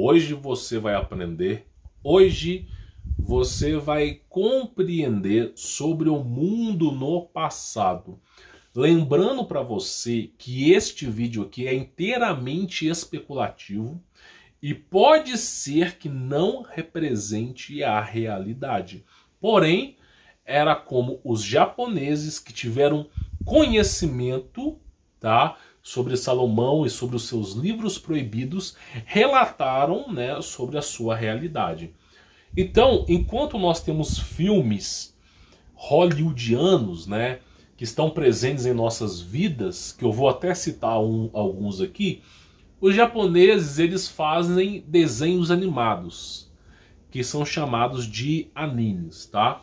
Hoje você vai aprender, hoje você vai compreender sobre o mundo no passado. Lembrando para você que este vídeo aqui é inteiramente especulativo e pode ser que não represente a realidade. Porém, era como os japoneses que tiveram conhecimento, tá, sobre Salomão e sobre os seus livros proibidos, relataram, né, sobre a sua realidade. Então, enquanto nós temos filmes hollywoodianos, né, que estão presentes em nossas vidas, que eu vou até citar alguns aqui, os japoneses eles fazem desenhos animados, que são chamados de animes, tá?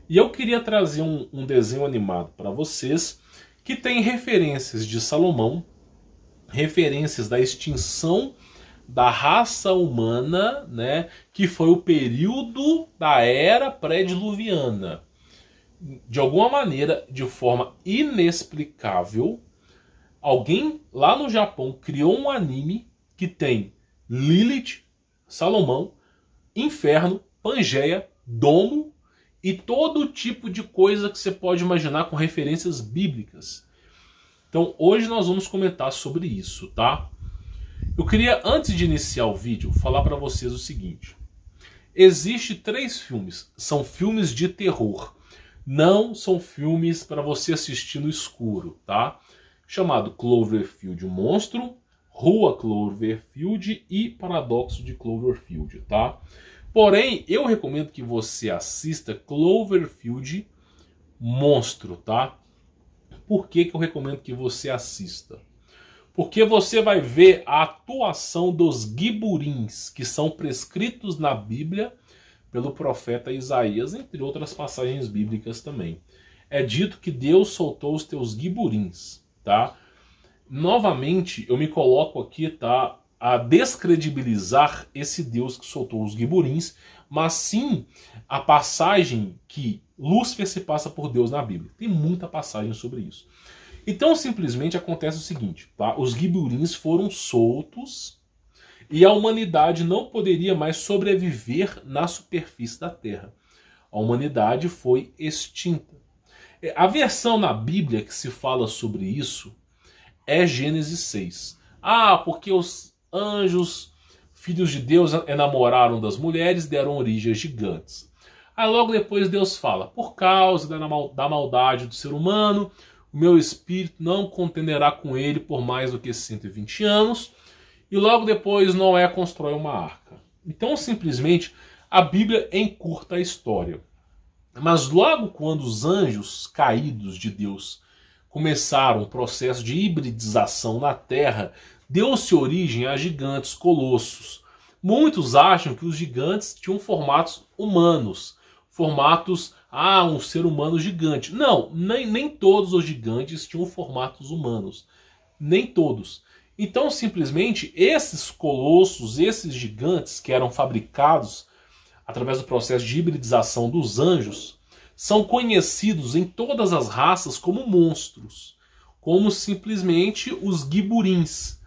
E eu queria trazer um desenho animado para vocês que tem referências de Salomão, referências da extinção da raça humana, né, que foi o período da era pré-diluviana. De alguma maneira, de forma inexplicável, alguém lá no Japão criou um anime que tem Lilith, Salomão, Inferno, Pangeia, Domo e todo tipo de coisa que você pode imaginar com referências bíblicas. Então hoje nós vamos comentar sobre isso, tá? Eu queria, antes de iniciar o vídeo, falar para vocês o seguinte. Existem 3 filmes, são filmes de terror. Não são filmes para você assistir no escuro, tá? Chamado Cloverfield Monstro, Rua Cloverfield e Paradoxo de Cloverfield, tá? Porém, eu recomendo que você assista Cloverfield Monstro, tá? Por que eu recomendo que você assista? Porque você vai ver a atuação dos giburins, que são prescritos na Bíblia pelo profeta Isaías, entre outras passagens bíblicas também. É dito que Deus soltou os teus giburins, tá? Novamente, eu me coloco aqui, tá, a descredibilizar esse Deus que soltou os giburins, mas sim a passagem que Lúcifer se passa por Deus na Bíblia. Tem muita passagem sobre isso. Então, simplesmente acontece o seguinte, tá? Os giburins foram soltos e a humanidade não poderia mais sobreviver na superfície da Terra. A humanidade foi extinta. A versão na Bíblia que se fala sobre isso é Gênesis 6. Ah, porque os anjos, filhos de Deus, enamoraram das mulheres, deram origem a gigantes. Aí logo depois Deus fala, por causa da maldade do ser humano, o meu espírito não contenderá com ele por mais do que 120 anos. E logo depois Noé constrói uma arca. Então simplesmente a Bíblia encurta a história. Mas logo quando os anjos caídos de Deus começaram o processo de hibridização na Terra, deu-se origem a gigantes, colossos. Muitos acham que os gigantes tinham formatos humanos, formatos, um ser humano gigante. Não, nem todos os gigantes tinham formatos humanos. Nem todos. Então, simplesmente, esses colossos, esses gigantes que eram fabricados através do processo de hibridização dos anjos, são conhecidos em todas as raças como monstros, como simplesmente os giburins,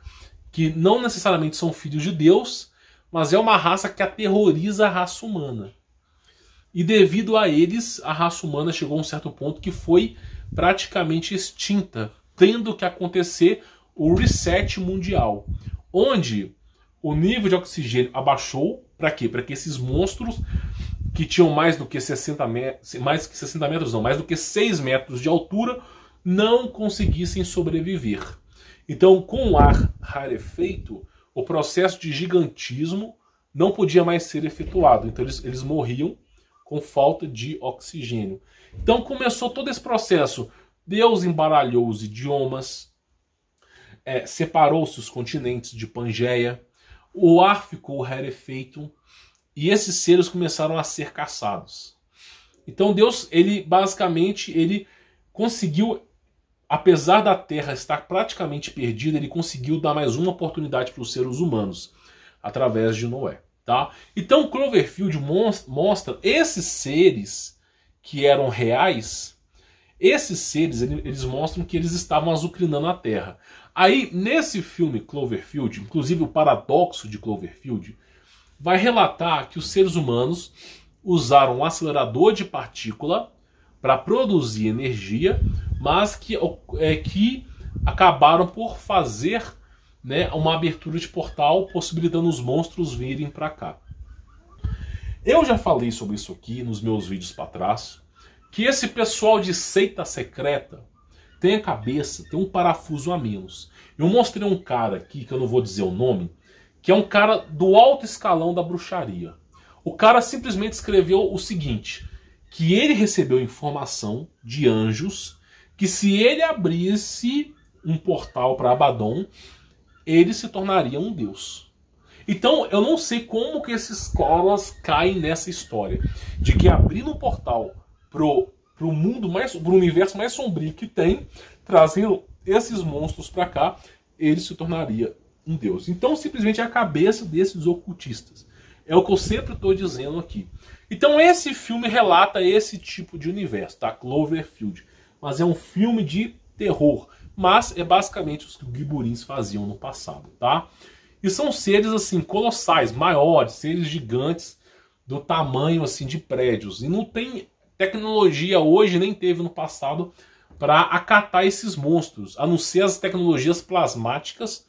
que não necessariamente são filhos de Deus, mas é uma raça que aterroriza a raça humana. E devido a eles, a raça humana chegou a um certo ponto que foi praticamente extinta, tendo que acontecer o reset mundial, onde o nível de oxigênio abaixou. Para quê? Para que esses monstros que tinham mais do que 60 metros, mais do que 6 metros de altura, não conseguissem sobreviver. Então, com o ar rarefeito, o processo de gigantismo não podia mais ser efetuado. Então eles morriam com falta de oxigênio. Então começou todo esse processo. Deus embaralhou os idiomas, separou-se os continentes de Pangeia, o ar ficou rarefeito e esses seres começaram a ser caçados. Então Deus, ele conseguiu, apesar da Terra estar praticamente perdida, ele conseguiu dar mais uma oportunidade para os seres humanos, através de Noé. Tá? Então Cloverfield mostra esses seres que eram reais. Esses seres, eles mostram que eles estavam azucrinando a Terra. Aí, nesse filme Cloverfield, inclusive o paradoxo de Cloverfield, vai relatar que os seres humanos usaram um acelerador de partícula para produzir energia, mas que acabaram por fazer, né, uma abertura de portal, possibilitando os monstros virem para cá. Eu já falei sobre isso aqui nos meus vídeos para trás, que esse pessoal de seita secreta tem a cabeça, tem um parafuso a menos. Eu mostrei um cara aqui, que eu não vou dizer o nome, que é um cara do alto escalão da bruxaria. O cara simplesmente escreveu o seguinte, que ele recebeu informação de anjos, que se ele abrisse um portal para Abaddon, ele se tornaria um deus. Então, eu não sei como que esses caras caem nessa história de que abrindo um portal pro mundo mais, pro universo mais sombrio que tem, trazendo esses monstros para cá, ele se tornaria um deus. Então, simplesmente é a cabeça desses ocultistas. É o que eu sempre estou dizendo aqui. Então, esse filme relata esse tipo de universo, tá? Cloverfield. Mas é um filme de terror. Mas é basicamente os que os Ghiburins faziam no passado, tá? E são seres, assim, colossais, maiores, seres gigantes, do tamanho, assim, de prédios. E não tem tecnologia hoje, nem teve no passado, para acatar esses monstros, a não ser as tecnologias plasmáticas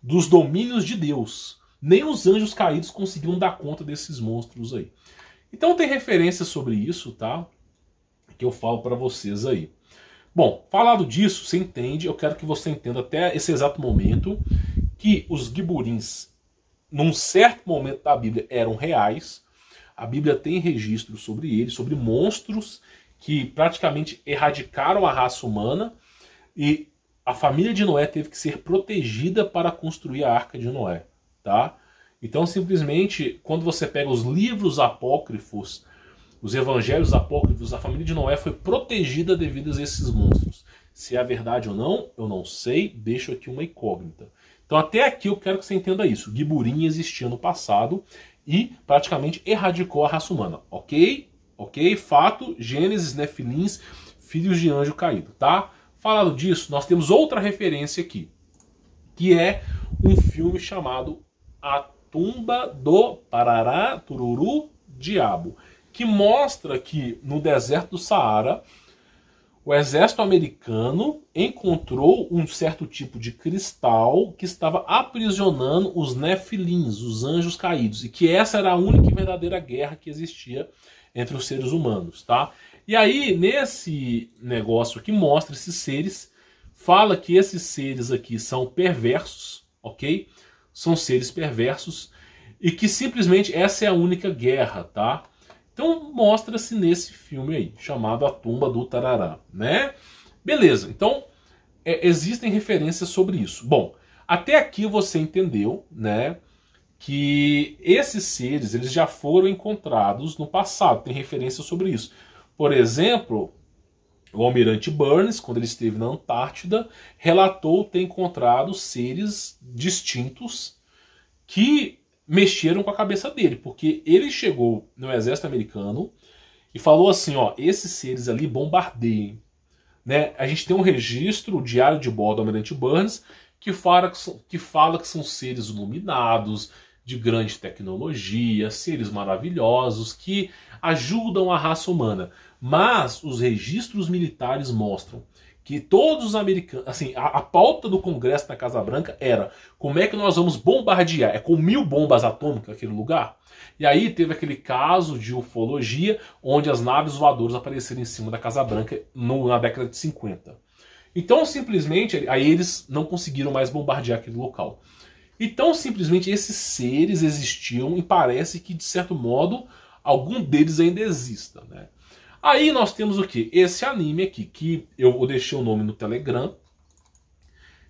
dos domínios de Deus. Nem os anjos caídos conseguiam dar conta desses monstros aí. Então tem referências sobre isso, tá? Que eu falo para vocês aí. Bom, falado disso, você entende, eu quero que você entenda até esse exato momento que os Ghiburins, num certo momento da Bíblia, eram reais. A Bíblia tem registro sobre eles, sobre monstros que praticamente erradicaram a raça humana e a família de Noé teve que ser protegida para construir a Arca de Noé, tá? Então, simplesmente, quando você pega os livros apócrifos, os evangelhos apócrifos, a família de Noé foi protegida devido a esses monstros. Se é verdade ou não, eu não sei, deixo aqui uma incógnita. Então, até aqui eu quero que você entenda isso. Ghiburin existia no passado e praticamente erradicou a raça humana, ok? Ok? Fato, Gênesis, Nefilins, filhos de anjo caído, tá? Falado disso, nós temos outra referência aqui, que é um filme chamado A Tumba do Parará Tururu Diabo, que mostra que no deserto do Saara, o exército americano encontrou um certo tipo de cristal que estava aprisionando os Nefilins, os anjos caídos, e que essa era a única e verdadeira guerra que existia entre os seres humanos, tá? E aí, nesse negócio aqui, mostra esses seres, fala que esses seres aqui são perversos, ok? São seres perversos, e que simplesmente essa é a única guerra, tá? Então mostra-se nesse filme aí, chamado A Tumba do Tarará, né? Beleza, então existem referências sobre isso. Bom, até aqui você entendeu, né, que esses seres eles já foram encontrados no passado, tem referência sobre isso. Por exemplo, o almirante Burns, quando ele esteve na Antártida, relatou ter encontrado seres distintos que mexeram com a cabeça dele, porque ele chegou no exército americano e falou assim, ó, esses seres ali bombardeiem, né? A gente tem um registro, o diário de bordo do almirante Burns, que fala que são seres iluminados, de grande tecnologia, seres maravilhosos, que ajudam a raça humana. Mas os registros militares mostram que todos os americanos, assim, a pauta do Congresso na Casa Branca era como é que nós vamos bombardear, é com 1000 bombas atômicas aquele lugar? E aí teve aquele caso de ufologia, onde as naves voadoras apareceram em cima da Casa Branca na década de 50. Então, simplesmente, aí eles não conseguiram mais bombardear aquele local. Então, simplesmente, esses seres existiam e parece que, de certo modo, algum deles ainda exista, né? Aí nós temos o quê? Esse anime aqui, que eu deixei o nome no Telegram,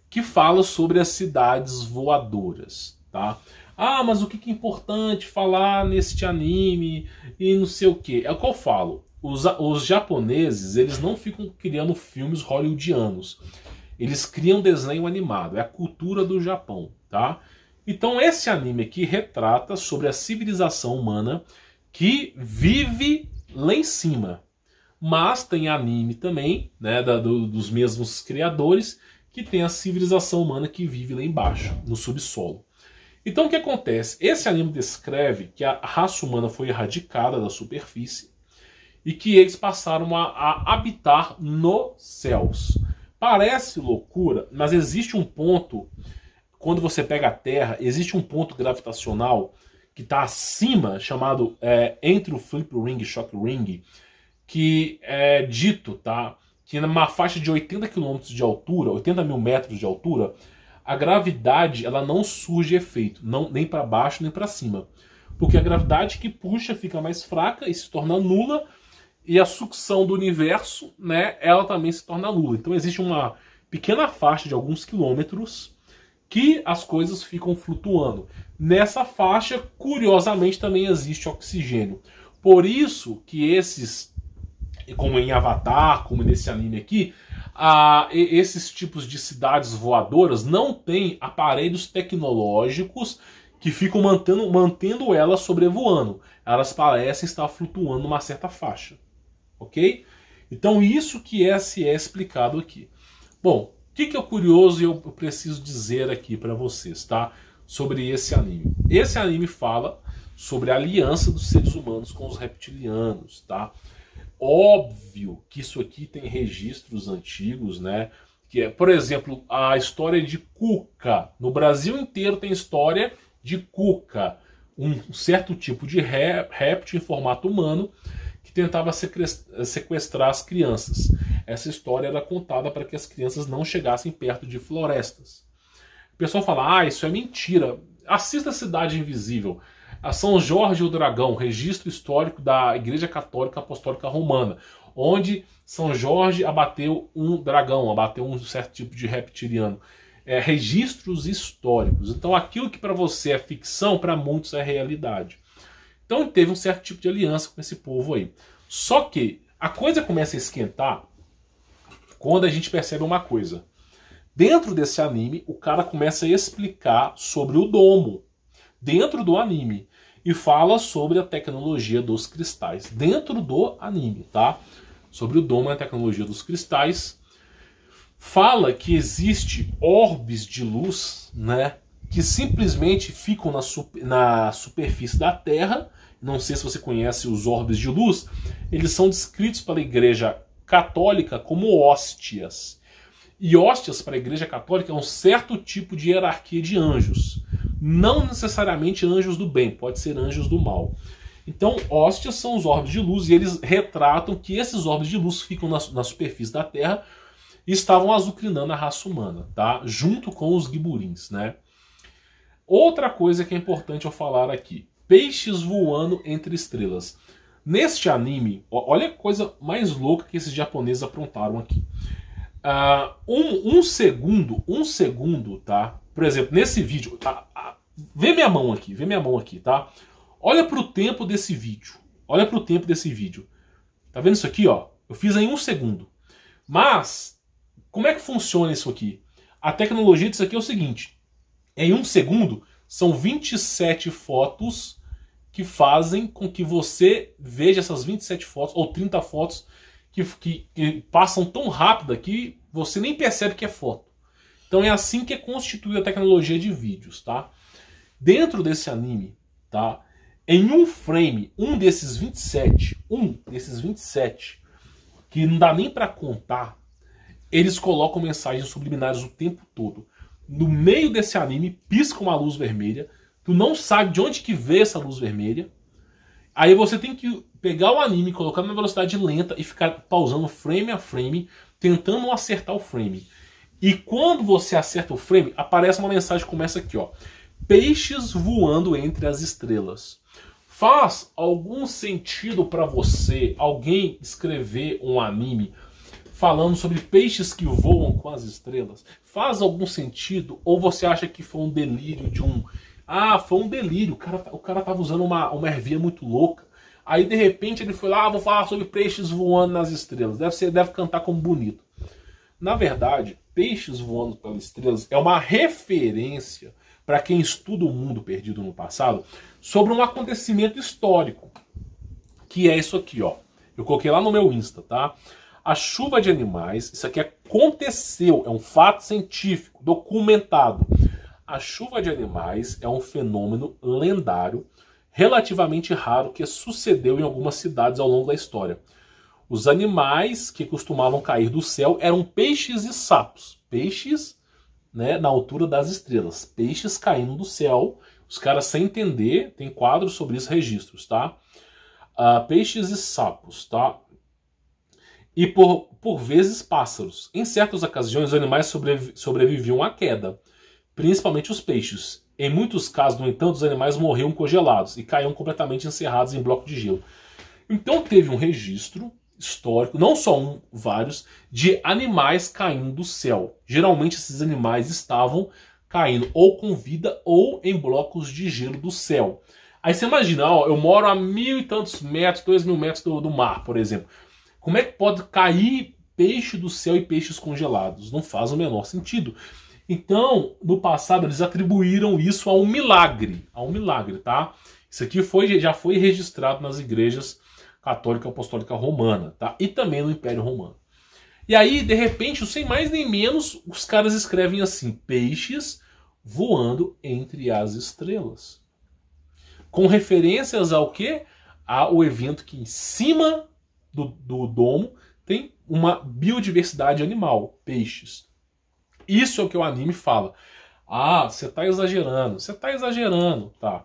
que fala sobre as cidades voadoras, tá? Ah, mas o que é importante falar neste anime e não sei o quê? É o que eu falo. Os japoneses, eles não ficam criando filmes hollywoodianos. Eles criam desenho animado. É a cultura do Japão, tá? Então esse anime aqui retrata sobre a civilização humana que vive lá em cima. Mas tem anime também, né, dos mesmos criadores, que tem a civilização humana que vive lá embaixo, no subsolo. Então o que acontece? Esse anime descreve que a raça humana foi erradicada da superfície e que eles passaram a habitar nos céus. Parece loucura, mas existe um ponto, quando você pega a Terra, existe um ponto gravitacional que está acima, chamado entre o Flip Ring e Shock Ring, que é dito, tá, que numa faixa de 80 km de altura, 80 mil metros de altura, a gravidade ela não surge efeito, nem para baixo nem para cima. Porque a gravidade que puxa fica mais fraca e se torna nula, e a sucção do universo, né, ela também se torna nula. Então existe uma pequena faixa de alguns quilômetros que as coisas ficam flutuando. Nessa faixa, curiosamente, também existe oxigênio. Por isso que esses, como em Avatar, como nesse anime aqui, esses tipos de cidades voadoras não têm aparelhos tecnológicos que ficam mantendo elas sobrevoando. Elas parecem estar flutuando numa certa faixa. Ok? Então isso que é explicado aqui. Bom, o que é curioso e eu preciso dizer aqui para vocês, tá? Sobre esse anime. Esse anime fala sobre a aliança dos seres humanos com os reptilianos, tá? Óbvio que isso aqui tem registros antigos, né? Que é, por exemplo, a história de Cuca. No Brasil inteiro tem história de Cuca, um certo tipo de réptil em formato humano que tentava sequestrar as crianças. Essa história era contada para que as crianças não chegassem perto de florestas. O pessoal fala, isso é mentira. Assista Cidade Invisível. A São Jorge e o Dragão, registro histórico da Igreja Católica Apostólica Romana, onde São Jorge abateu um dragão, abateu um certo tipo de reptiliano. Registros históricos. Então aquilo que para você é ficção, para muitos é realidade. Então teve um certo tipo de aliança com esse povo aí. Só que a coisa começa a esquentar quando a gente percebe uma coisa. Dentro desse anime, o cara começa a explicar sobre o domo. Dentro do anime. E fala sobre a tecnologia dos cristais. Dentro do anime, tá? Sobre o domo e a tecnologia dos cristais. Fala que existe orbes de luz, né? Que simplesmente ficam na superfície da Terra. Não sei se você conhece os orbes de luz. Eles são descritos pela Igreja Católica como hóstias. E hóstias para a Igreja Católica é um certo tipo de hierarquia de anjos. Não necessariamente anjos do bem, pode ser anjos do mal. Então, hóstias são os orbes de luz e eles retratam que esses orbes de luz ficam na superfície da Terra e estavam azucrinando a raça humana, tá? Junto com os guiburins, né? Outra coisa que é importante eu falar aqui. Peixes voando entre estrelas. Neste anime, olha a coisa mais louca que esses japoneses aprontaram aqui. Um segundo, tá? Por exemplo, nesse vídeo, tá? Vê minha mão aqui, tá? Olha pro tempo desse vídeo. Tá vendo isso aqui, ó? Eu fiz em 1 segundo. Mas, como é que funciona isso aqui? A tecnologia disso aqui é o seguinte. Em 1 segundo, são 27 fotos que fazem com que você veja essas 27 fotos, ou 30 fotos, que passam tão rápido que você nem percebe que é foto. Então é assim que é constituída a tecnologia de vídeos, tá? Dentro desse anime, tá? Em um frame, um desses 27, que não dá nem pra contar, eles colocam mensagens subliminares o tempo todo. No meio desse anime, pisca uma luz vermelha, tu não sabe de onde que veio essa luz vermelha, aí você tem que pegar o anime, colocar na velocidade lenta e ficar pausando frame a frame, tentando acertar o frame. E quando você acerta o frame, aparece uma mensagem que começa aqui, ó. Peixes voando entre as estrelas. Faz algum sentido para você alguém escrever um anime falando sobre peixes que voam com as estrelas? Faz algum sentido? Ou você acha que foi um delírio de um... foi um delírio, o cara tava usando uma ervia muito louca. Aí de repente ele foi lá, vou falar sobre peixes voando nas estrelas. Deve cantar como bonito. Na verdade, peixes voando pelas estrelas é uma referência para quem estuda o mundo perdido no passado sobre um acontecimento histórico. Que é isso aqui, ó. Eu coloquei lá no meu Insta, tá? A chuva de animais, isso aqui é aconteceu, é um fato científico, documentado. A chuva de animais é um fenômeno lendário, relativamente raro, que sucedeu em algumas cidades ao longo da história. Os animais que costumavam cair do céu eram peixes e sapos. Peixes, né, na altura das estrelas. Peixes caindo do céu. Os caras, sem entender, tem quadros sobre isso, registros, tá? Peixes e sapos, tá? E por vezes pássaros. Em certas ocasiões, os animais sobreviviam à queda, principalmente os peixes. Em muitos casos, no entanto, os animais morriam congelados e caíam completamente encerrados em bloco de gelo. Então teve um registro histórico, não só um, vários, de animais caindo do céu. Geralmente esses animais estavam caindo ou com vida ou em blocos de gelo do céu. Aí você imagina, ó, eu moro a 1.000 e tantos metros, 2.000 metros do mar, por exemplo. Como é que pode cair peixe do céu e peixes congelados? Não faz o menor sentido. Então, no passado, eles atribuíram isso a um milagre, tá? Isso aqui já foi registrado nas igrejas católica apostólica romana, tá? E também no Império Romano. E aí, de repente, sem mais nem menos, os caras escrevem assim: peixes voando entre as estrelas. Com referências ao quê? Ao evento que em cima do domo tem uma biodiversidade animal, peixes. Isso é o que o anime fala. Ah, você tá exagerando, tá?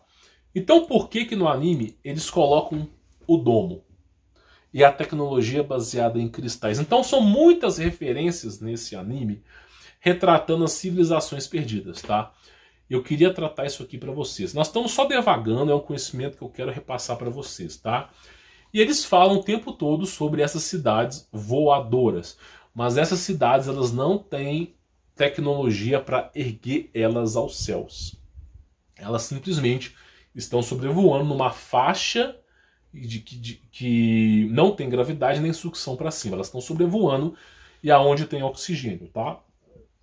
Então por que no anime eles colocam o domo e a tecnologia baseada em cristais? Então são muitas referências nesse anime retratando as civilizações perdidas, tá? Eu queria tratar isso aqui para vocês. Nós estamos só devagando, é um conhecimento que eu quero repassar para vocês, tá? E eles falam o tempo todo sobre essas cidades voadoras, mas essas cidades elas não têm tecnologia para erguer elas aos céus. Elas simplesmente estão sobrevoando numa faixa que não tem gravidade nem sucção para cima. Elas estão sobrevoando e aonde tem oxigênio, tá?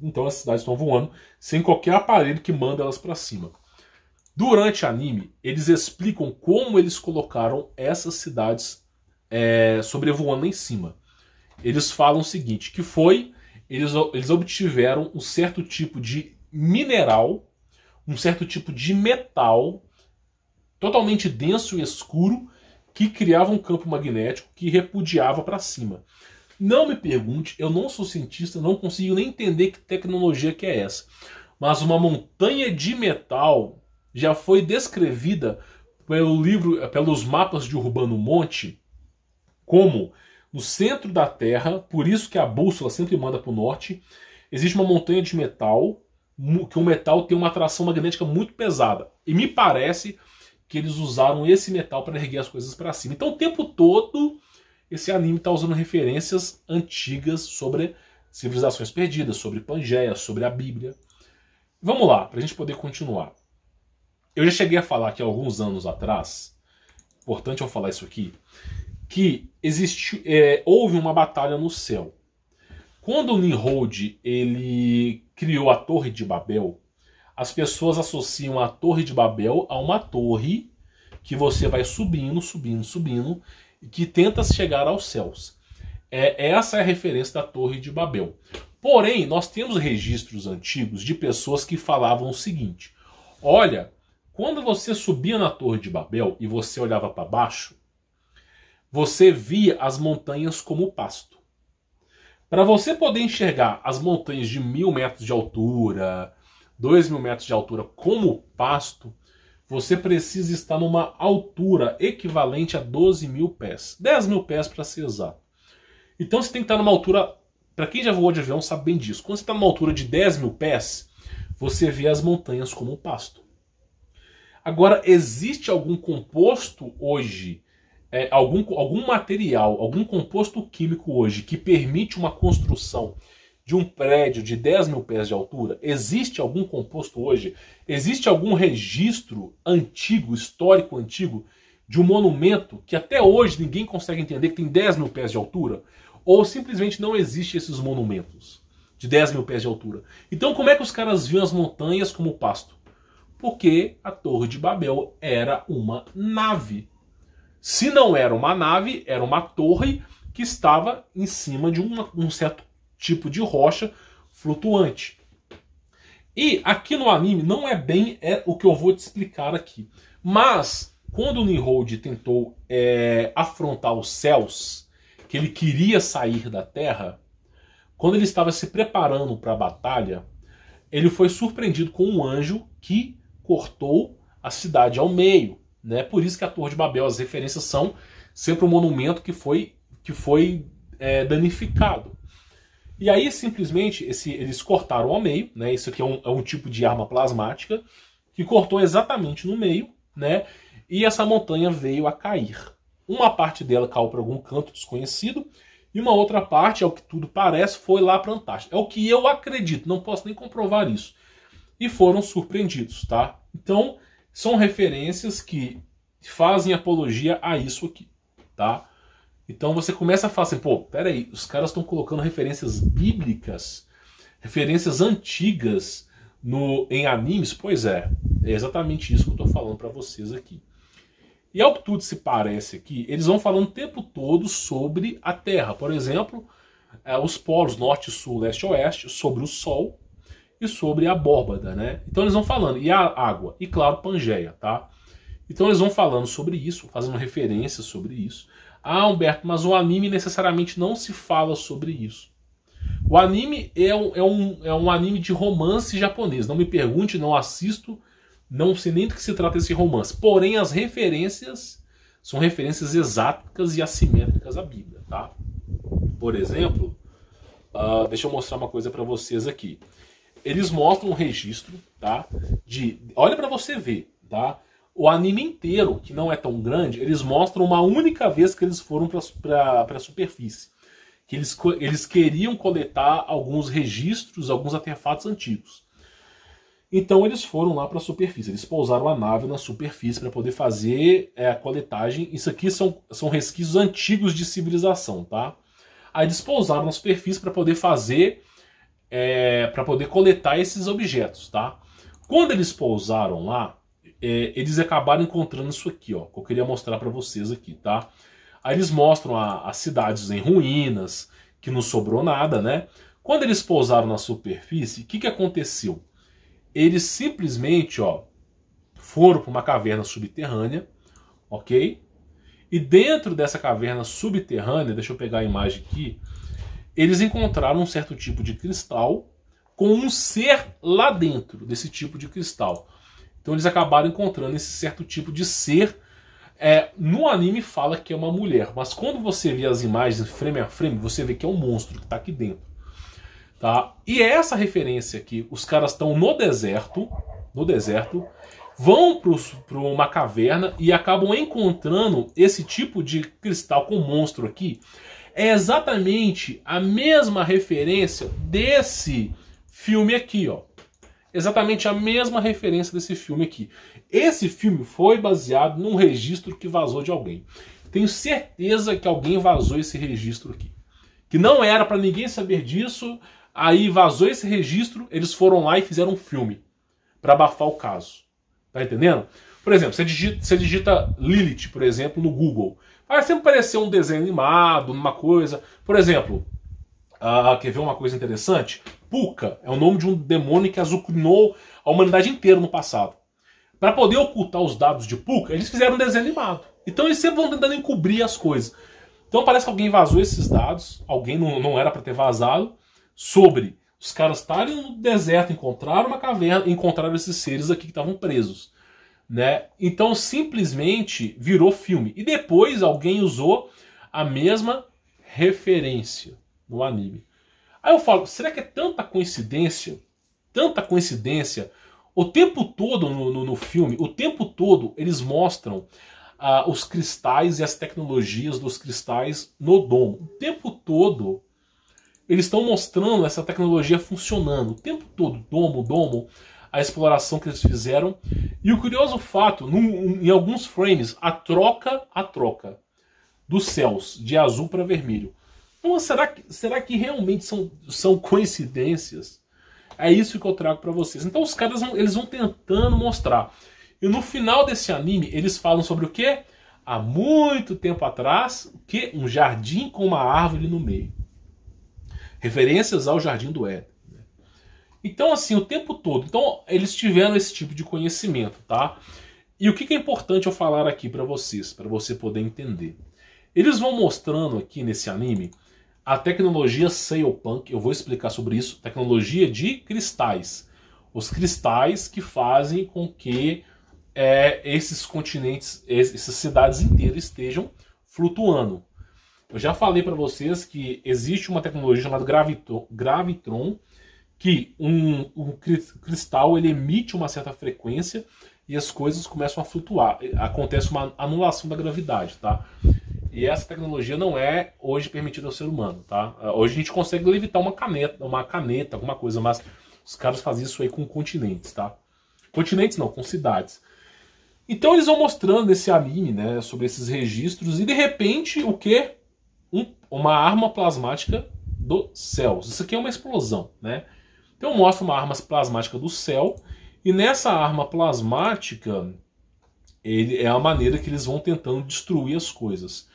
Então as cidades estão voando sem qualquer aparelho que manda elas para cima. Durante o anime, eles explicam como eles colocaram essas cidades sobrevoando lá em cima. Eles falam o seguinte, que foi... Eles obtiveram um certo tipo de mineral, um certo tipo de metal totalmente denso e escuro que criava um campo magnético que repudiava para cima. Não me pergunte, eu não sou cientista, não consigo nem entender que tecnologia que é essa. Mas uma montanha de metal já foi descrevida pelos mapas de Urbano Monte como... no centro da Terra, por isso que a bússola sempre manda para o norte, existe uma montanha de metal, que o metal tem uma atração magnética muito pesada. E me parece que eles usaram esse metal para erguer as coisas para cima. Então o tempo todo esse anime está usando referências antigas sobre civilizações perdidas, sobre Pangeia, sobre a Bíblia. Vamos lá, para a gente poder continuar. Eu já cheguei a falar aqui alguns anos atrás, importante eu falar isso aqui, que houve uma batalha no céu. Quando o Nimrod ele criou a Torre de Babel, as pessoas associam a Torre de Babel a uma torre que você vai subindo, e que tenta chegar aos céus. Essa é a referência da Torre de Babel. Porém, nós temos registros antigos de pessoas que falavam o seguinte: olha, quando você subia na Torre de Babel e você olhava para baixo, você via as montanhas como pasto. Para você poder enxergar as montanhas de 1.000 metros de altura, 2.000 metros de altura como pasto, você precisa estar numa altura equivalente a 12.000 pés. 10.000 pés para ser exato. Então você tem que estar numa altura... Para quem já voou de avião sabe bem disso. Quando você está numa altura de 10.000 pés, você vê as montanhas como pasto. Agora, existe algum composto hoje... algum material, algum composto químico hoje que permite uma construção de um prédio de 10.000 pés de altura? Existe algum composto hoje? Existe algum registro antigo, histórico antigo, de um monumento que até hoje ninguém consegue entender que tem 10.000 pés de altura? Ou simplesmente não existem esses monumentos de 10.000 pés de altura? Então como é que os caras viam as montanhas como pasto? Porque a Torre de Babel era uma nave. Se não era uma nave, era uma torre que estava em cima de um certo tipo de rocha flutuante. E aqui no anime não é bem o que eu vou te explicar aqui. Mas quando o Nimrod tentou afrontar os céus, que ele queria sair da Terra, quando ele estava se preparando para a batalha, ele foi surpreendido com um anjo que cortou a cidade ao meio, né? Por isso que a Torre de Babel, as referências são sempre um monumento que foi danificado. E aí, simplesmente, eles cortaram ao meio, né? Isso aqui é um tipo de arma plasmática, que cortou exatamente no meio, né? E essa montanha veio a cair. Uma parte dela caiu para algum canto desconhecido, e uma outra parte, ao que tudo parece, foi lá para a Antártida. É o que eu acredito, não posso nem comprovar isso. E foram surpreendidos, tá? Então, são referências que fazem apologia a isso aqui, tá? Então você começa a falar assim, pô, peraí, os caras estão colocando referências bíblicas, referências antigas em animes? Pois é exatamente isso que eu estou falando para vocês aqui. E ao que tudo se parece aqui, eles vão falando o tempo todo sobre a Terra. Por exemplo, os polos norte, sul, leste e oeste, sobre o Sol e sobre a abóbada, né? Então eles vão falando, e a água, e claro, Pangeia, tá? Então eles vão falando sobre isso, fazendo referências sobre isso. Ah, Humberto, mas o anime necessariamente não se fala sobre isso. O anime é um anime de romance japonês. Não me pergunte, não assisto, não sei nem do que se trata esse romance. Porém, as referências são referências exáticas e assimétricas à Bíblia, tá? Por exemplo, deixa eu mostrar uma coisa para vocês aqui. Eles mostram um registro, tá? Olha para você ver, tá? O anime inteiro, que não é tão grande, eles mostram uma única vez que eles foram para a superfície. Que eles queriam coletar alguns registros, alguns artefatos antigos. Então eles foram lá para a superfície. Eles pousaram a nave na superfície para poder fazer a coletagem. Isso aqui são resquícios antigos de civilização, tá? Aí eles pousaram na superfície para poder fazer, para poder coletar esses objetos, tá? Quando eles pousaram lá, eles acabaram encontrando isso aqui, ó, que eu queria mostrar para vocês aqui, tá? Aí eles mostram as cidades em ruínas, que não sobrou nada, né? Quando eles pousaram na superfície, o que aconteceu? Eles simplesmente, ó, foram para uma caverna subterrânea, ok? E dentro dessa caverna subterrânea, deixa eu pegar a imagem aqui, eles encontraram um certo tipo de cristal com um ser lá dentro desse tipo de cristal. Então eles acabaram encontrando esse certo tipo de ser. No anime fala que é uma mulher, mas quando você vê as imagens frame a frame, você vê que é um monstro que está aqui dentro. Tá? E essa referência aqui, os caras estão no deserto, vão para uma caverna e acabam encontrando esse tipo de cristal com monstro aqui. É exatamente a mesma referência desse filme aqui, ó. Exatamente a mesma referência desse filme aqui. Esse filme foi baseado num registro que vazou de alguém. Tenho certeza que alguém vazou esse registro aqui. Que não era para ninguém saber disso, aí vazou esse registro, eles foram lá e fizeram um filme para abafar o caso. Tá entendendo? Por exemplo, você digita Lilith, por exemplo, no Google. Vai sempre aparecer um desenho animado, uma coisa. Por exemplo, quer ver uma coisa interessante? Puka é o nome de um demônio que azucrinou a humanidade inteira no passado. Para poder ocultar os dados de Puka, eles fizeram um desenho animado. Então eles sempre vão tentando encobrir as coisas. Então parece que alguém vazou esses dados, alguém não era para ter vazado, sobre os caras estarem no deserto, encontraram uma caverna, encontraram esses seres aqui que estavam presos, né? Então simplesmente virou filme. E depois alguém usou a mesma referência no anime. Aí eu falo, será que é tanta coincidência? Tanta coincidência? O tempo todo no filme, o tempo todo eles mostram os cristais e as tecnologias dos cristais no domo. O tempo todo eles estão mostrando essa tecnologia funcionando. O tempo todo, domo, a exploração que eles fizeram. E o curioso fato, em alguns frames, a troca dos céus, de azul para vermelho. Então, será que realmente são coincidências? É isso que eu trago para vocês. Então os caras eles vão tentando mostrar. E no final desse anime, eles falam sobre o quê? Há muito tempo atrás, um jardim com uma árvore no meio. Referências ao Jardim do Éden. Então, assim, o tempo todo. Então, eles tiveram esse tipo de conhecimento, tá? E o que é importante eu falar aqui para vocês, para você poder entender? Eles vão mostrando aqui nesse anime a tecnologia Sailpunk, eu vou explicar sobre isso, tecnologia de cristais. Os cristais que fazem com que esses continentes, essas cidades inteiras estejam flutuando. Eu já falei para vocês que existe uma tecnologia chamada Gravitron, que um cristal ele emite uma certa frequência e as coisas começam a flutuar. Acontece uma anulação da gravidade, tá? E essa tecnologia não é hoje permitida ao ser humano, tá? Hoje a gente consegue levitar uma caneta, alguma coisa, mas os caras fazem isso aí com continentes, tá? Continentes não, com cidades. Então eles vão mostrando nesse anime, né, sobre esses registros e de repente o que? Uma arma plasmática do céu. Isso aqui é uma explosão, né? Então mostra uma arma plasmática do céu e nessa arma plasmática é a maneira que eles vão tentando destruir as coisas.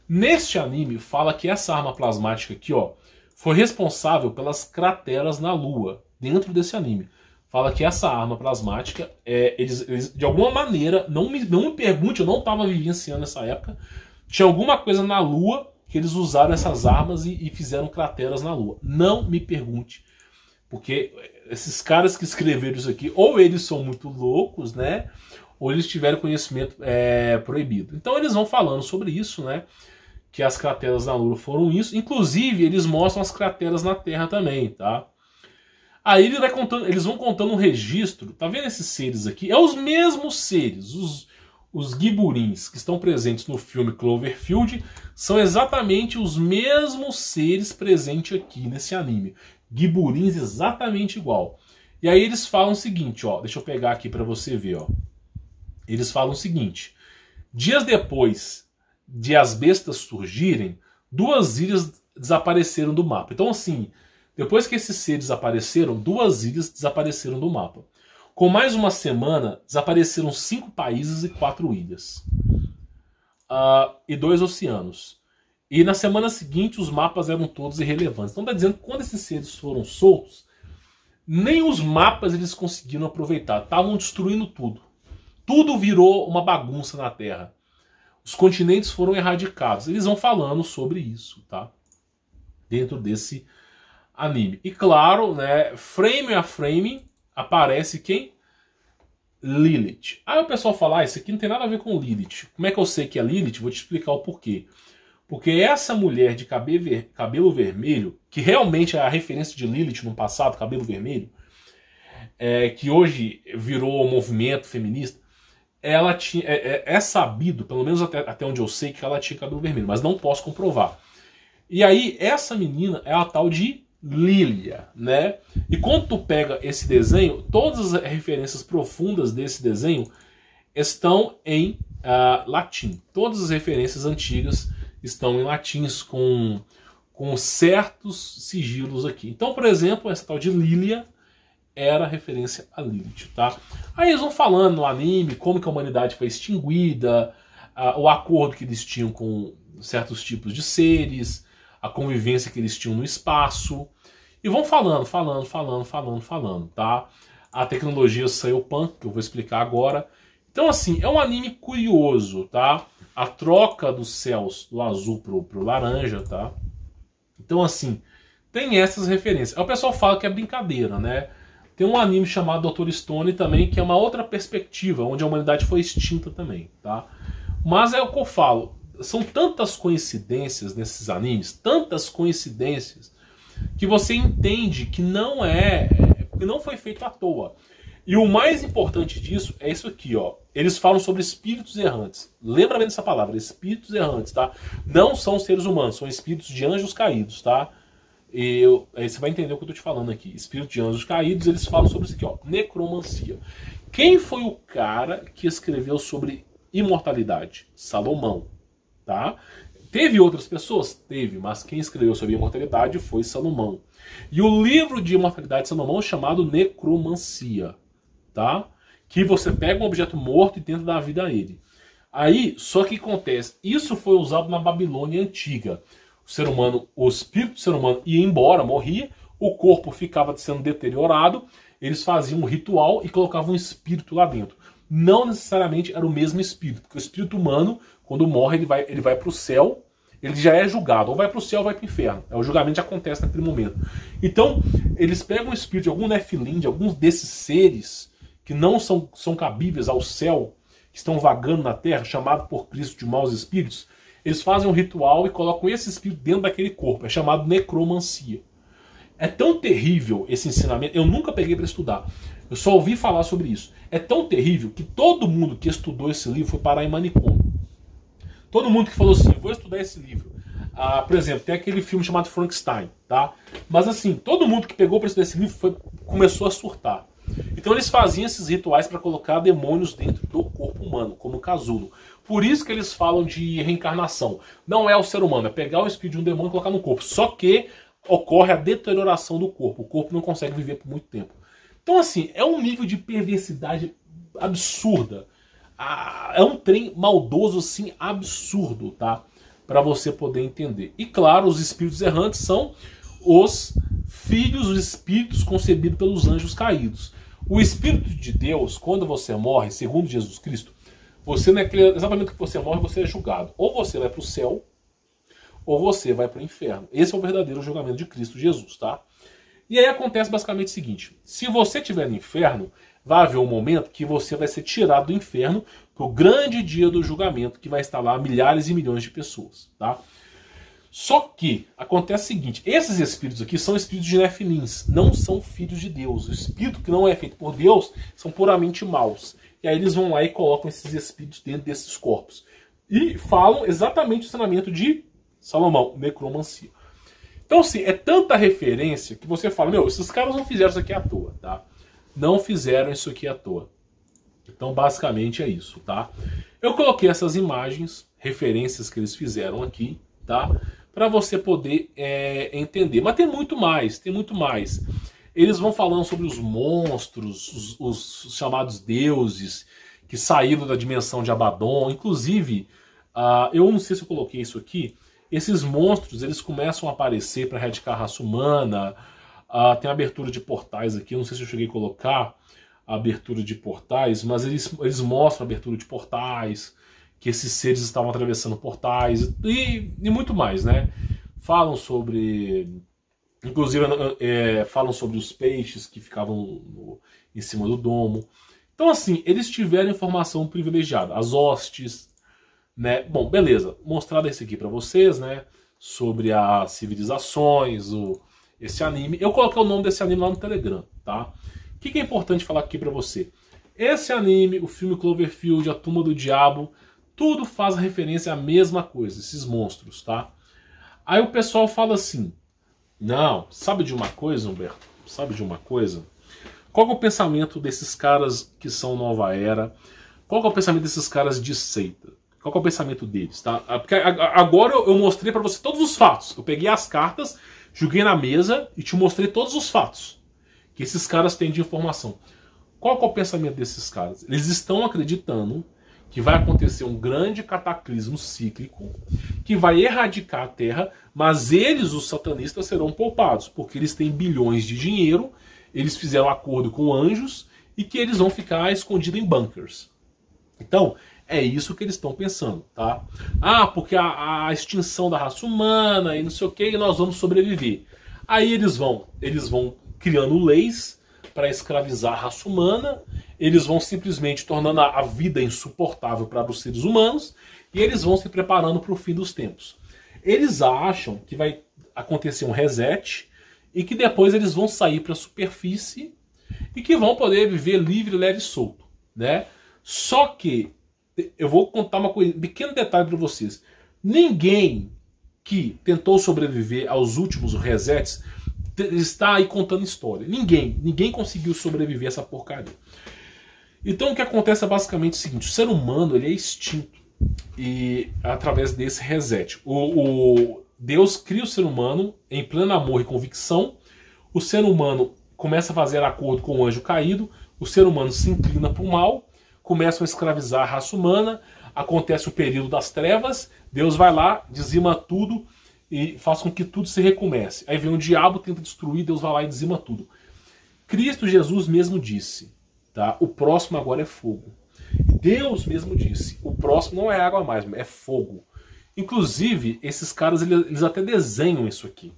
Neste anime fala que essa arma plasmática aqui, ó, foi responsável pelas crateras na Lua. Dentro desse anime fala que essa arma plasmática, eles de alguma maneira, não me pergunte, eu não estava vivenciando nessa época, tinha alguma coisa na Lua que eles usaram essas armas e fizeram crateras na Lua. Não me pergunte, porque esses caras que escreveram isso aqui, ou eles são muito loucos, né? Ou eles tiveram conhecimento proibido. Então eles vão falando sobre isso, né? Que as crateras na Lua foram isso. Inclusive, eles mostram as crateras na Terra também, tá? Aí eles vão contando um registro. Tá vendo esses seres aqui? É os mesmos seres, os Giburins que estão presentes no filme Cloverfield, são exatamente os mesmos seres presentes aqui nesse anime. Giburins exatamente igual. E aí eles falam o seguinte, ó, deixa eu pegar aqui para você ver, ó. Eles falam o seguinte: dias depois de as bestas surgirem, 2 ilhas desapareceram do mapa. Então assim, depois que esses seres apareceram, 2 ilhas desapareceram do mapa. Com mais uma semana, desapareceram 5 países e 4 ilhas. E 2 oceanos. E na semana seguinte, os mapas eram todos irrelevantes. Então está dizendo que quando esses seres foram soltos, nem os mapas eles conseguiram aproveitar. Estavam destruindo tudo. Tudo virou uma bagunça na Terra. Os continentes foram erradicados. Eles vão falando sobre isso, tá? Dentro desse anime. E claro, né, frame a frame, aparece quem? Lilith. Aí o pessoal fala, isso aqui não tem nada a ver com Lilith. Como é que eu sei que é Lilith? Vou te explicar o porquê. Porque essa mulher de cabelo vermelho, que realmente é a referência de Lilith no passado, cabelo vermelho, que hoje virou um movimento feminista, ela tinha, é sabido, pelo menos até onde eu sei, que ela tinha cabelo vermelho, mas não posso comprovar. E aí, essa menina é a tal de Lilia, né? E quando tu pega esse desenho, todas as referências profundas desse desenho estão em latim. Todas as referências antigas estão em latins, com certos sigilos aqui. Então, por exemplo, essa tal de Lilia era referência a Lilith, tá? Aí eles vão falando no anime como que a humanidade foi extinguida, o acordo que eles tinham com certos tipos de seres, a convivência que eles tinham no espaço, e vão falando, tá? A tecnologia Sailpunk, que eu vou explicar agora. Então, assim, é um anime curioso, tá? A troca dos céus do azul pro laranja, tá? Então, assim, tem essas referências. Aí o pessoal fala que é brincadeira, né? Tem um anime chamado Dr. Stone também, que é uma outra perspectiva, onde a humanidade foi extinta também, tá? Mas é o que eu falo, são tantas coincidências nesses animes, tantas coincidências, que você entende que que não foi feito à toa. E o mais importante disso é isso aqui, ó. Eles falam sobre espíritos errantes. Lembra bem dessa palavra, espíritos errantes, tá? Não são seres humanos, são espíritos de anjos caídos, tá? Aí você vai entender o que eu tô te falando aqui. Espírito de anjos caídos, eles falam sobre isso aqui, ó. Necromancia. Quem foi o cara que escreveu sobre imortalidade? Salomão, tá? Teve outras pessoas? Teve, mas quem escreveu sobre imortalidade foi Salomão. E o livro de imortalidade de Salomão é chamado Necromancia, tá? Que você pega um objeto morto e tenta dar vida a ele. Aí, só que acontece, isso foi usado na Babilônia antiga. O ser humano, o espírito do ser humano ia embora, morria, o corpo ficava sendo deteriorado, eles faziam um ritual e colocavam um espírito lá dentro. Não necessariamente era o mesmo espírito, porque o espírito humano, quando morre, ele vai para o céu, ele já é julgado, ou vai para o céu ou vai para o inferno. O julgamento já acontece naquele momento. Então, eles pegam o espírito de algum Nefilim, de alguns desses seres que não são cabíveis ao céu, que estão vagando na terra, chamado por Cristo de maus espíritos, eles fazem um ritual e colocam esse espírito dentro daquele corpo. É chamado necromancia. É tão terrível esse ensinamento, eu nunca peguei para estudar, eu só ouvi falar sobre isso. É tão terrível que todo mundo que estudou esse livro foi parar em manicômio. Todo mundo que falou assim, vou estudar esse livro. Por exemplo, tem aquele filme chamado Frankenstein, tá? Mas assim, todo mundo que pegou para estudar esse livro começou a surtar. Então eles faziam esses rituais para colocar demônios dentro do corpo humano, como o casulo. Por isso que eles falam de reencarnação. Não é o ser humano, é pegar o espírito de um demônio e colocar no corpo. Só que ocorre a deterioração do corpo. O corpo não consegue viver por muito tempo. Então assim, é um nível de perversidade absurda. É um trem maldoso assim, absurdo, tá? Para você poder entender. E claro, os espíritos errantes são os filhos, os espíritos concebidos pelos anjos caídos. O Espírito de Deus, quando você morre, segundo Jesus Cristo, você exatamente que você morre, você é julgado. Ou você vai para o céu, ou você vai para o inferno. Esse é o verdadeiro julgamento de Cristo Jesus, tá? E aí acontece basicamente o seguinte: se você estiver no inferno, vai haver um momento que você vai ser tirado do inferno para o grande dia do julgamento, que vai estar lá milhares e milhões de pessoas, tá? Só que acontece o seguinte: esses espíritos aqui são espíritos de Nefilins, não são filhos de Deus. O espírito que não é feito por Deus são puramente maus. E aí eles vão lá e colocam esses espíritos dentro desses corpos. E falam exatamente o ensinamento de Salomão, necromancia. Então assim, é tanta referência que você fala, meu, esses caras não fizeram isso aqui à toa, tá? Não fizeram isso aqui à toa. Então basicamente é isso, tá? Eu coloquei essas imagens, referências que eles fizeram aqui, tá? Para você poder entender. Mas tem muito mais, tem muito mais. Eles vão falando sobre os monstros, os chamados deuses, que saíram da dimensão de Abaddon. Inclusive, eu não sei se eu coloquei isso aqui, esses monstros eles começam a aparecer para erradicar a raça humana. Tem abertura de portais aqui, eu não sei se eu cheguei a colocar a abertura de portais, mas eles mostram a abertura de portais, que esses seres estavam atravessando portais e muito mais, né? Falam sobre, inclusive, falam sobre os peixes que ficavam em cima do domo. Então, assim, eles tiveram informação privilegiada, as hostes, né? Bom, beleza, mostrado isso aqui para vocês, né? Sobre as civilizações, esse anime. Eu coloquei o nome desse anime lá no Telegram, tá? O que é importante falar aqui para você? Esse anime, o filme Cloverfield, A Tumba do Diabo, tudo faz referência à mesma coisa, esses monstros, tá? Aí o pessoal fala assim, não, sabe de uma coisa, Humberto? Sabe de uma coisa? Qual é o pensamento desses caras que são Nova Era? Qual é o pensamento desses caras de seita? Qual é o pensamento deles, tá? Porque agora eu mostrei pra você todos os fatos. Eu peguei as cartas, joguei na mesa e te mostrei todos os fatos que esses caras têm de informação. Qual é o pensamento desses caras? Eles estão acreditando que vai acontecer um grande cataclismo cíclico que vai erradicar a Terra, mas eles, os satanistas, serão poupados, porque eles têm bilhões de dinheiro, eles fizeram acordo com anjos e que eles vão ficar escondidos em bunkers. Então, é isso que eles estão pensando, tá? Porque a extinção da raça humana e não sei o que, e nós vamos sobreviver. Aí eles vão criando leis para escravizar a raça humana, eles vão simplesmente tornando a vida insuportável para os seres humanos, e eles vão se preparando para o fim dos tempos. Eles acham que vai acontecer um reset, e que depois eles vão sair para a superfície, e que vão poder viver livre, leve e solto, né? Só que, eu vou contar uma coisa, um pequeno detalhe para vocês. Ninguém que tentou sobreviver aos últimos resets está aí contando história. Ninguém conseguiu sobreviver a essa porcaria. Então o que acontece é basicamente o seguinte: o ser humano ele é extinto e através desse reset. Deus cria o ser humano em pleno amor e convicção. O ser humano começa a fazer acordo com o anjo caído. O ser humano se inclina para o mal. Começam a escravizar a raça humana. Acontece o período das trevas. Deus vai lá, dizima tudo e faz com que tudo se recomece. Aí vem o diabo, tenta destruir, Deus vai lá e dizima tudo. Cristo Jesus mesmo disse, tá? O próximo agora é fogo. Deus mesmo disse, o próximo não é água mais, é fogo. Inclusive, esses caras, eles até desenham isso aqui.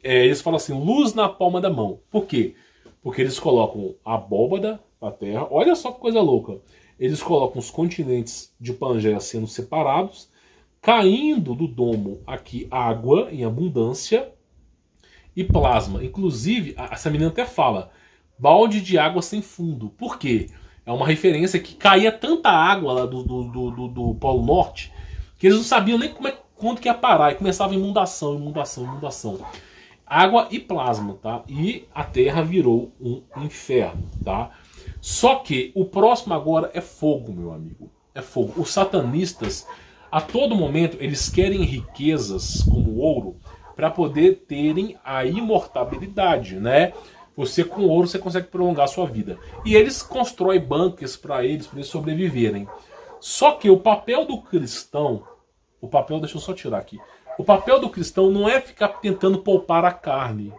Eles falam assim, luz na palma da mão. Por quê? Porque eles colocam a abóbada na terra. Olha só que coisa louca. Eles colocam os continentes de Pangeia sendo separados, caindo do domo aqui água em abundância e plasma. Inclusive, essa menina até fala, balde de água sem fundo. Por quê? É uma referência que caía tanta água lá do Polo Norte que eles não sabiam nem quando que ia parar. E começava inundação, inundação, inundação. Água e plasma, tá? E a Terra virou um inferno, tá? Só que o próximo agora é fogo, meu amigo. É fogo. Os satanistas, a todo momento, eles querem riquezas como ouro para poder terem a imortabilidade, né? Você com ouro você consegue prolongar a sua vida. E eles constroem bunkers para eles sobreviverem. Só que o papel do cristão, deixa eu só tirar aqui. O papel do cristão não é ficar tentando poupar a carne.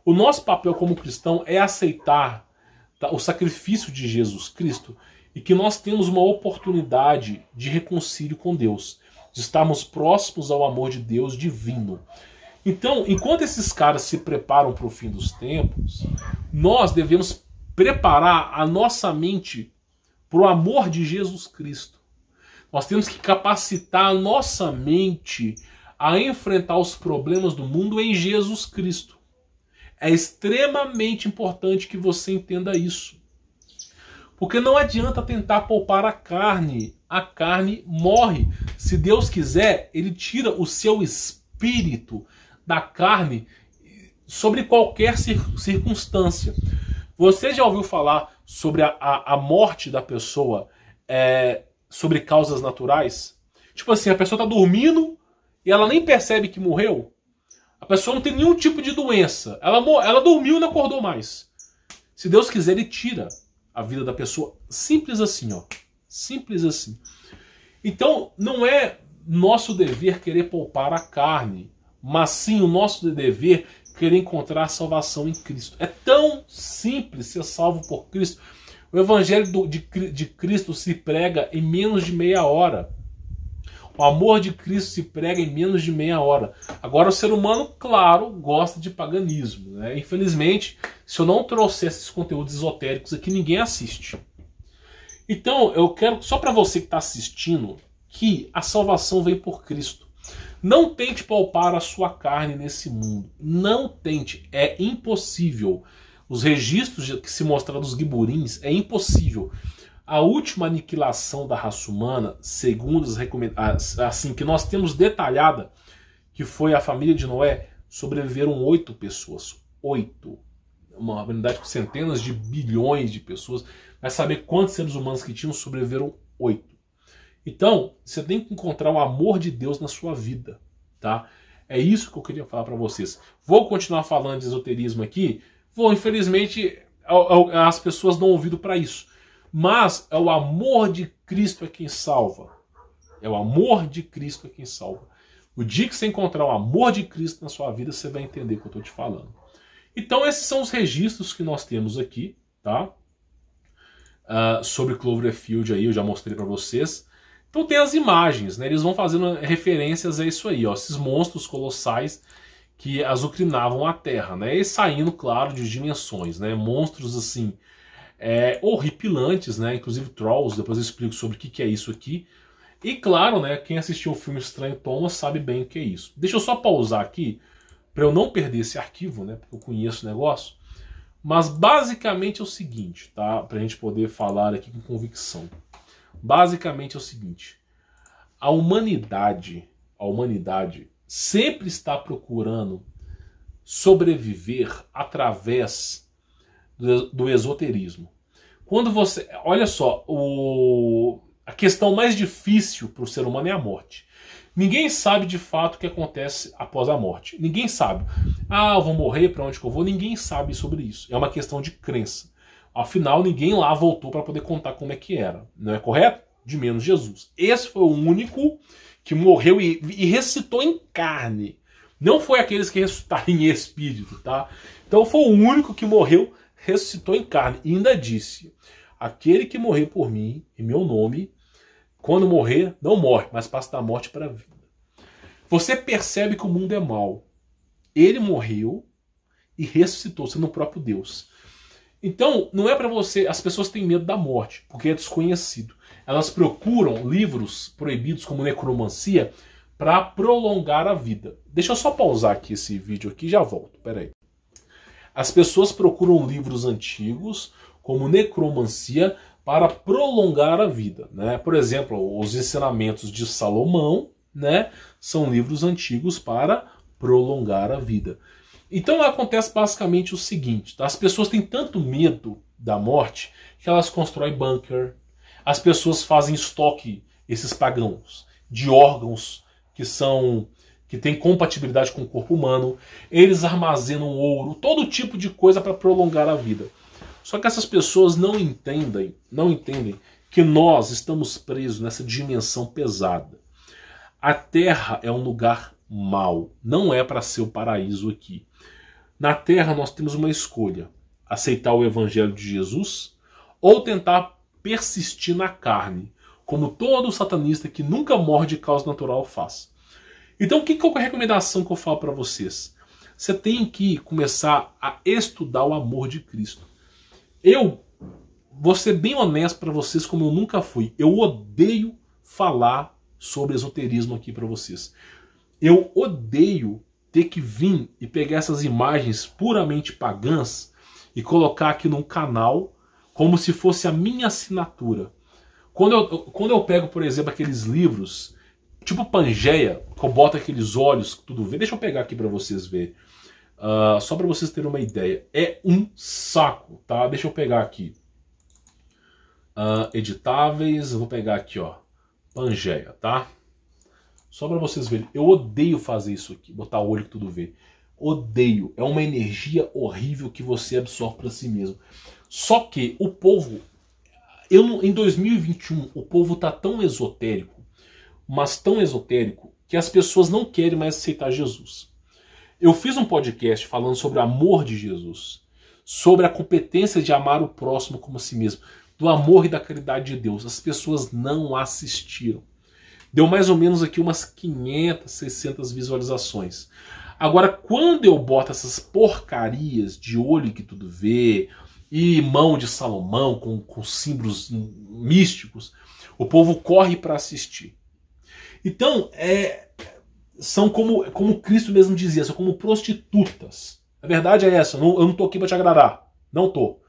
O nosso papel como cristão é aceitar, tá, o sacrifício de Jesus Cristo e que nós temos uma oportunidade de reconcílio com Deus, de estarmos próximos ao amor de Deus divino. Então, enquanto esses caras se preparam para o fim dos tempos, nós devemos preparar a nossa mente para o amor de Jesus Cristo. Nós temos que capacitar a nossa mente a enfrentar os problemas do mundo em Jesus Cristo. É extremamente importante que você entenda isso. Porque não adianta tentar poupar a carne. A carne morre. Se Deus quiser, Ele tira o seu espírito da carne sobre qualquer circunstância. Você já ouviu falar sobre a morte da pessoa sobre causas naturais? Tipo assim, a pessoa está dormindo e ela nem percebe que morreu. A pessoa não tem nenhum tipo de doença. Ela dormiu e não acordou mais. Se Deus quiser, Ele tira a vida da pessoa. Simples assim, ó. Simples assim. Então, não é nosso dever querer poupar a carne, mas sim o nosso dever querer encontrar salvação em Cristo. É tão simples ser salvo por Cristo. O Evangelho de Cristo se prega em menos de meia hora. O amor de Cristo se prega em menos de meia hora. Agora, o ser humano, claro, gosta de paganismo, né? Infelizmente, se eu não trouxer esses conteúdos esotéricos aqui, ninguém assiste. Então, eu quero, só para você que está assistindo, que a salvação vem por Cristo. Não tente poupar a sua carne nesse mundo. Não tente. É impossível. Os registros que se mostraram dos Giburins, é impossível. A última aniquilação da raça humana, segundo as recomendações, assim, que nós temos detalhada, que foi a família de Noé, sobreviveram 8 pessoas. 8. Uma humanidade com centenas de bilhões de pessoas. Vai saber quantos seres humanos que tinham, sobreviveram 8. Então, você tem que encontrar o amor de Deus na sua vida, tá? É isso que eu queria falar para vocês. Vou continuar falando de esoterismo aqui. Infelizmente, as pessoas dão ouvido para isso. Mas é o amor de Cristo é quem salva. É o amor de Cristo é quem salva. O dia que você encontrar o amor de Cristo na sua vida, você vai entender o que eu estou te falando. Então, esses são os registros que nós temos aqui, tá? Sobre Cloverfield aí, eu já mostrei para vocês. Então tem as imagens, né? Eles vão fazendo referências a isso aí, ó, esses monstros colossais que azucrinavam a Terra, né? E saindo, claro, de dimensões, né? Monstros assim, horripilantes, né? Inclusive Trolls, depois eu explico sobre o que é isso aqui. E claro, né? Quem assistiu o filme Estranho Thomas sabe bem o que é isso. Deixa eu só pausar aqui para eu não perder esse arquivo, né? Porque eu conheço o negócio. Mas basicamente é o seguinte, tá? Para a gente poder falar aqui com convicção. Basicamente é o seguinte: a humanidade sempre está procurando sobreviver através do esoterismo. Quando você, olha só, a questão mais difícil para o ser humano é a morte. Ninguém sabe de fato o que acontece após a morte. Ninguém sabe. Eu vou morrer, para onde que eu vou? Ninguém sabe sobre isso. É uma questão de crença. Afinal, ninguém lá voltou para poder contar como é que era. Não é correto? De menos Jesus. Esse foi o único que morreu e ressuscitou em carne. Não foi aqueles que ressuscitaram em espírito, tá? Então foi o único que morreu, ressuscitou em carne. E ainda disse, aquele que morrer por mim, em meu nome, quando morrer, não morre, mas passa da morte para a vida. Você percebe que o mundo é mau. Ele morreu e ressuscitou, sendo o próprio Deus. Então, não é para você... As pessoas têm medo da morte, porque é desconhecido. Elas procuram livros proibidos, como necromancia, para prolongar a vida. Deixa eu só pausar aqui esse vídeo aqui e já volto. Pera aí. As pessoas procuram livros antigos, como necromancia, para prolongar a vida, né? Por exemplo, os ensinamentos de Salomão, né, são livros antigos para prolongar a vida. Então acontece basicamente o seguinte, tá? As pessoas têm tanto medo da morte que elas constroem bunker. As pessoas fazem estoque, esses pagãos, de órgãos que têm compatibilidade com o corpo humano. Eles armazenam ouro, todo tipo de coisa para prolongar a vida. Só que essas pessoas não entendem que nós estamos presos nessa dimensão pesada. A Terra é um lugar mau, não é para ser o paraíso aqui. Na Terra nós temos uma escolha, aceitar o Evangelho de Jesus ou tentar persistir na carne, como todo satanista que nunca morre de causa natural faz. Então o que é a recomendação que eu falo para vocês? Você tem que começar a estudar o amor de Cristo. Eu vou ser bem honesto para vocês, como eu nunca fui. Eu odeio falar sobre esoterismo aqui para vocês. Eu odeio ter que vir e pegar essas imagens puramente pagãs e colocar aqui num canal como se fosse a minha assinatura. Quando eu pego, por exemplo, aqueles livros, tipo Pangeia, que eu boto aqueles olhos, tudo vê. Deixa eu pegar aqui para vocês verem. Só para vocês terem uma ideia. É um saco, tá? Deixa eu pegar aqui. Editáveis, eu vou pegar aqui, ó. Pangeia, tá? Só para vocês verem. Eu odeio fazer isso aqui, botar o olho que tudo vê. Odeio. É uma energia horrível que você absorve para si mesmo. Só que o povo... em 2021, o povo tá tão esotérico, mas tão esotérico, que as pessoas não querem mais aceitar Jesus. Eu fiz um podcast falando sobre o amor de Jesus, sobre a competência de amar o próximo como a si mesmo, do amor e da caridade de Deus. As pessoas não assistiram. Deu mais ou menos aqui umas 500, 600 visualizações. Agora, quando eu boto essas porcarias de olho que tudo vê, e mão de Salomão com símbolos místicos, o povo corre para assistir. Então, são como Cristo mesmo dizia, são como prostitutas. A verdade é essa, eu não estou aqui para te agradar. Não estou.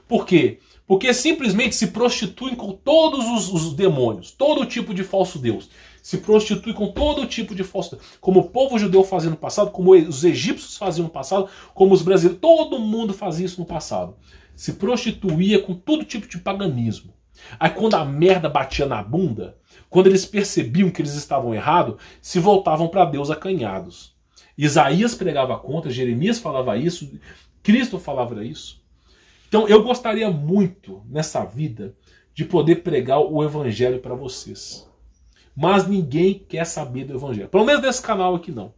Por quê? Porque simplesmente se prostituem com todos os demônios, todo tipo de falso Deus. Se prostitui com todo tipo de falso Deus. Como o povo judeu fazia no passado, como os egípcios faziam no passado, como os brasileiros, todo mundo fazia isso no passado. Se prostituía com todo tipo de paganismo. Aí quando a merda batia na bunda, quando eles percebiam que eles estavam errados, se voltavam para Deus acanhados. Isaías pregava contra, Jeremias falava isso, Cristo falava isso. Então eu gostaria muito, nessa vida, de poder pregar o Evangelho para vocês. Mas ninguém quer saber do Evangelho. Pelo menos nesse canal aqui não.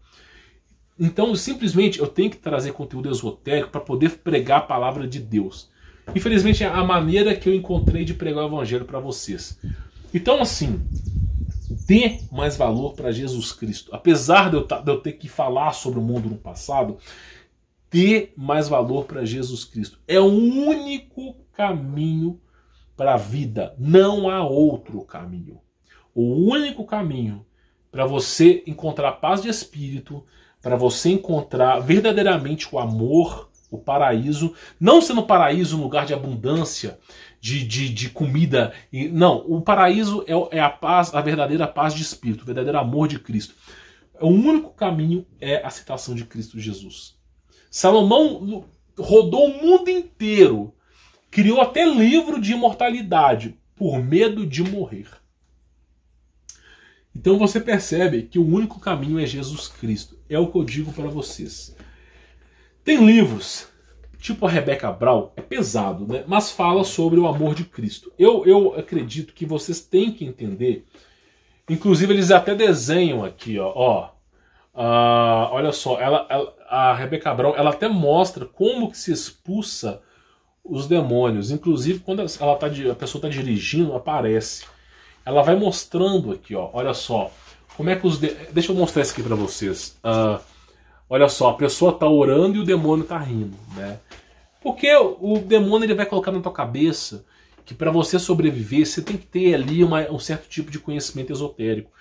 Então simplesmente eu tenho que trazer conteúdo esotérico para poder pregar a palavra de Deus. Infelizmente é a maneira que eu encontrei de pregar o Evangelho para vocês. Então assim, dê mais valor para Jesus Cristo. Apesar de eu ter que falar sobre o mundo no passado, dê mais valor para Jesus Cristo. É o único caminho para a vida. Não há outro caminho. O único caminho para você encontrar paz de espírito, para você encontrar verdadeiramente o amor, o paraíso, não sendo o paraíso um lugar de abundância, de comida. Não, o paraíso é a paz, a verdadeira paz de espírito, o verdadeiro amor de Cristo. O único caminho é a aceitação de Cristo Jesus. Salomão rodou o mundo inteiro, criou até livro de imortalidade, por medo de morrer. Então você percebe que o único caminho é Jesus Cristo. É o que eu digo para vocês. Tem livros, tipo a Rebecca Brown, é pesado, né? Mas fala sobre o amor de Cristo. Eu acredito que vocês têm que entender. Inclusive eles até desenham aqui, ó olha só, a Rebeca Brown, ela até mostra como que se expulsa os demônios. Inclusive, quando a pessoa está dirigindo, aparece. Ela vai mostrando aqui, ó, olha só, como é que Deixa eu mostrar isso aqui para vocês. Olha só, a pessoa está orando e o demônio está rindo, né? Porque o demônio ele vai colocar na tua cabeça que para você sobreviver, você tem que ter ali um certo tipo de conhecimento esotérico.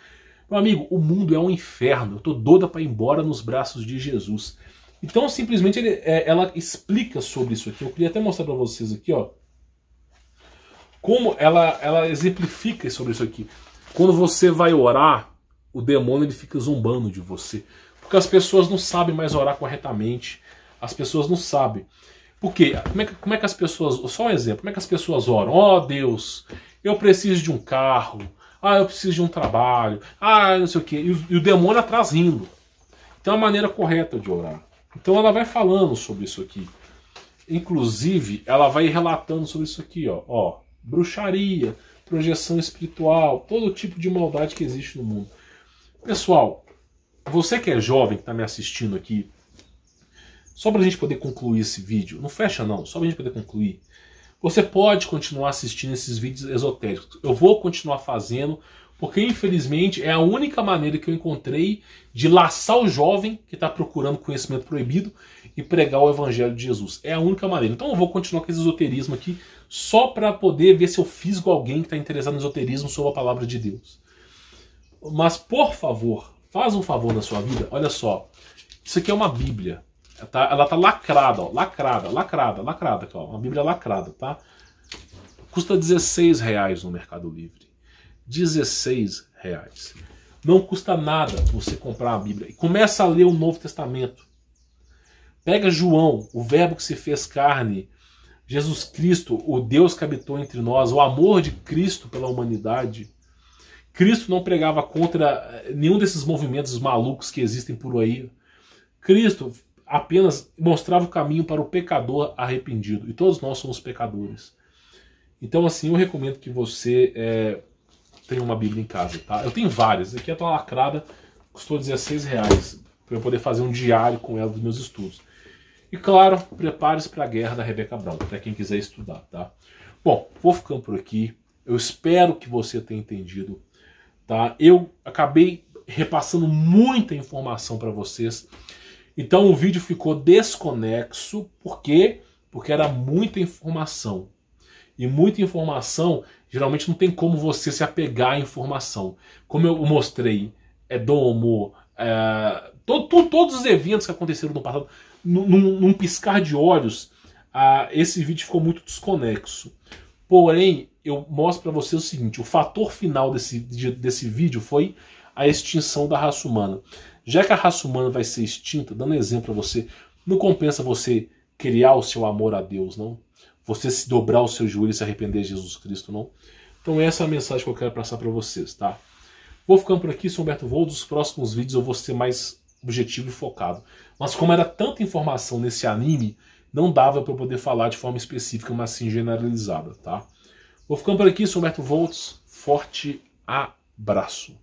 Meu amigo, o mundo é um inferno. Eu tô doida para ir embora nos braços de Jesus. Então, simplesmente, ela explica sobre isso aqui. Eu queria até mostrar para vocês aqui, ó, como ela exemplifica sobre isso aqui. Quando você vai orar, o demônio ele fica zombando de você. Porque as pessoas não sabem mais orar corretamente. As pessoas não sabem. Por quê? Como é que as pessoas... Só um exemplo. Como é que as pessoas oram? Ó, Deus, eu preciso de um carro. Eu preciso de um trabalho. Não sei o quê. E o demônio atrás rindo. Então é a maneira correta de orar. Então ela vai falando sobre isso aqui. Inclusive, ela vai relatando sobre isso aqui, ó. Bruxaria, projeção espiritual, todo tipo de maldade que existe no mundo. Pessoal, você que é jovem, que está me assistindo aqui, só para a gente poder concluir esse vídeo, não fecha não, só para a gente poder concluir, você pode continuar assistindo esses vídeos esotéricos. Eu vou continuar fazendo, porque infelizmente é a única maneira que eu encontrei de laçar o jovem que está procurando conhecimento proibido e pregar o evangelho de Jesus. É a única maneira. Então eu vou continuar com esse esoterismo aqui, só para poder ver se eu fisgo alguém que está interessado no esoterismo sobre a palavra de Deus. Mas, por favor, faz um favor na sua vida. Olha só, isso aqui é uma Bíblia. Ela tá lacrada, ó, lacrada, aqui, ó, uma Bíblia lacrada, tá? Custa R$16 no Mercado Livre. R$16. Não custa nada você comprar uma Bíblia. E começa a ler o Novo Testamento. Pega João, o verbo que se fez carne, Jesus Cristo, o Deus que habitou entre nós, o amor de Cristo pela humanidade. Cristo não pregava contra nenhum desses movimentos malucos que existem por aí. Cristo apenas mostrava o caminho para o pecador arrependido. E todos nós somos pecadores. Então, assim, eu recomendo que você tenha uma Bíblia em casa, tá? Eu tenho várias. Aqui é uma lacrada, custou R$16 para eu poder fazer um diário com ela dos meus estudos. E claro, prepare-se para a guerra da Rebeca Brown, para quem quiser estudar, tá? Bom, vou ficando por aqui. Eu espero que você tenha entendido, tá? Eu acabei repassando muita informação para vocês. Então o vídeo ficou desconexo. Por quê? Porque era muita informação. E muita informação, geralmente não tem como você se apegar à informação. Como eu mostrei, Domo, todos os eventos que aconteceram no passado, num piscar de olhos, esse vídeo ficou muito desconexo. Porém, eu mostro para você o seguinte, o fator final desse vídeo foi a extinção da raça humana. Já que a raça humana vai ser extinta, dando exemplo para você, não compensa você criar o seu amor a Deus, não? Você se dobrar o seu joelho e se arrepender de Jesus Cristo, não? Então essa é a mensagem que eu quero passar para vocês, tá? Vou ficando por aqui, sou Humberto Volz. Nos próximos vídeos eu vou ser mais objetivo e focado. Mas como era tanta informação nesse anime, não dava para eu poder falar de forma específica, mas sim generalizada, tá? Vou ficando por aqui, sou Humberto Volz. Forte abraço.